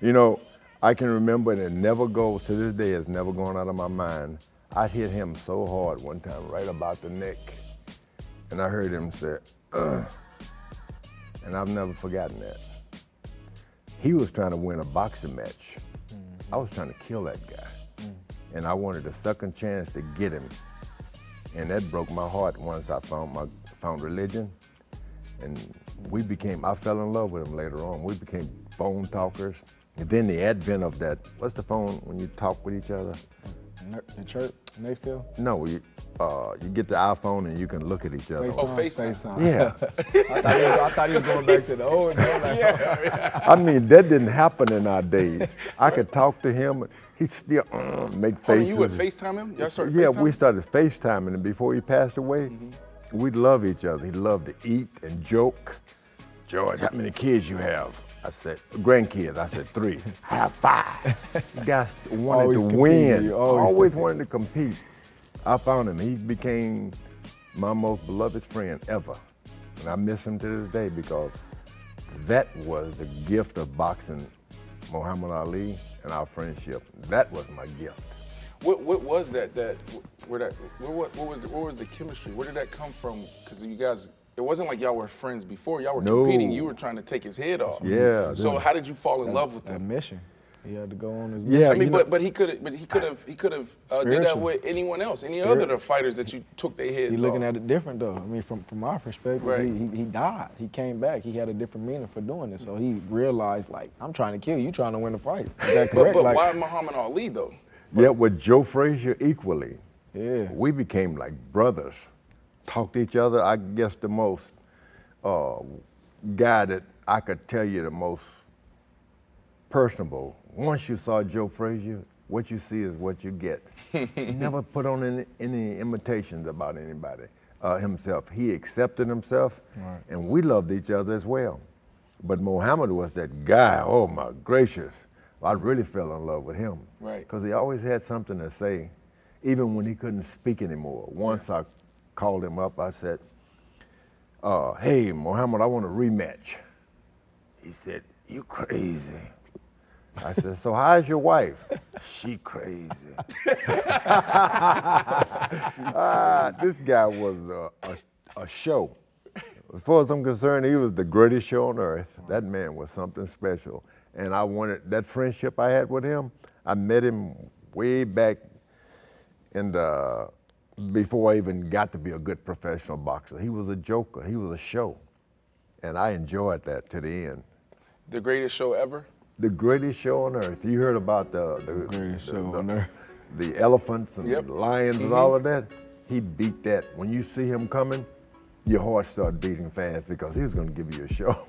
You know, I can remember, and it never goes, to this day, it's never gone out of my mind. I hit him so hard one time, right about the neck, and I heard him say, ugh. And I've never forgotten that. He was trying to win a boxing match. I was trying to kill that guy. And I wanted a second chance to get him. And that broke my heart once I found religion. And I fell in love with him later on. We became phone talkers. And then the advent of that, what's the phone when you talk with each other? The chirp, next to? No, you get the iPhone and you can look at each other. FaceTime. Yeah. I thought he was going back to the old days. I mean, that didn't happen in our days. I could talk to him, he'd still make faces. You would FaceTime him? Y'all started Yeah, FaceTime? we started FaceTiming, and before he passed away, we'd love each other. He loved to eat and joke. George, how many kids you have? I said, grandkids. I said, 3. I have 5. You guys wanted Always to compete, win. you Always wanted to compete. I found him. He became my most beloved friend ever. And I miss him to this day because that was the gift of boxing, Muhammad Ali, and our friendship. That was my gift. What was that? What was the chemistry? Where did that come from? Because you guys, it wasn't like y'all were friends before. Y'all were competing. You were trying to take his head off. Yeah. So how did you fall in love with That him? mission. He had to go on his mission. Yeah, I mean, but he could have did that with anyone else, any other of the fighters that you took their heads off. He's looking at it different though. I mean, from our perspective, Right. he died. He came back. He had a different meaning for doing it. So he realized, like, I'm trying to kill you, trying to win the fight. Is that correct? But like, why Muhammad Ali though? Yeah, with Joe Frazier equally. Yeah. We became like brothers. Talked to each other. I guess the most guy that I could tell you the most personable. Once you saw Joe Frazier, what you see is what you get. He never put on any imitations about anybody himself. He accepted himself, and we loved each other as well. But Muhammad was that guy, oh my gracious. I really fell in love with him. Right. Because he always had something to say, even when he couldn't speak anymore. Once I called him up, I said, hey, Muhammad, I want a rematch. He said, you crazy. I said, so how's your wife? She crazy. This guy was a show. As far as I'm concerned, he was the greatest show on earth. That man was something special. And I wanted, that friendship I had with him, I met him way back before I even got to be a good professional boxer. He was a joker, he was a show. And I enjoyed that to the end. The greatest show ever? The greatest show on earth. You heard about the greatest show on earth. The elephants and the lions and all of that? He beat that. When you see him coming, your heart started beating fast because he was gonna give you a show.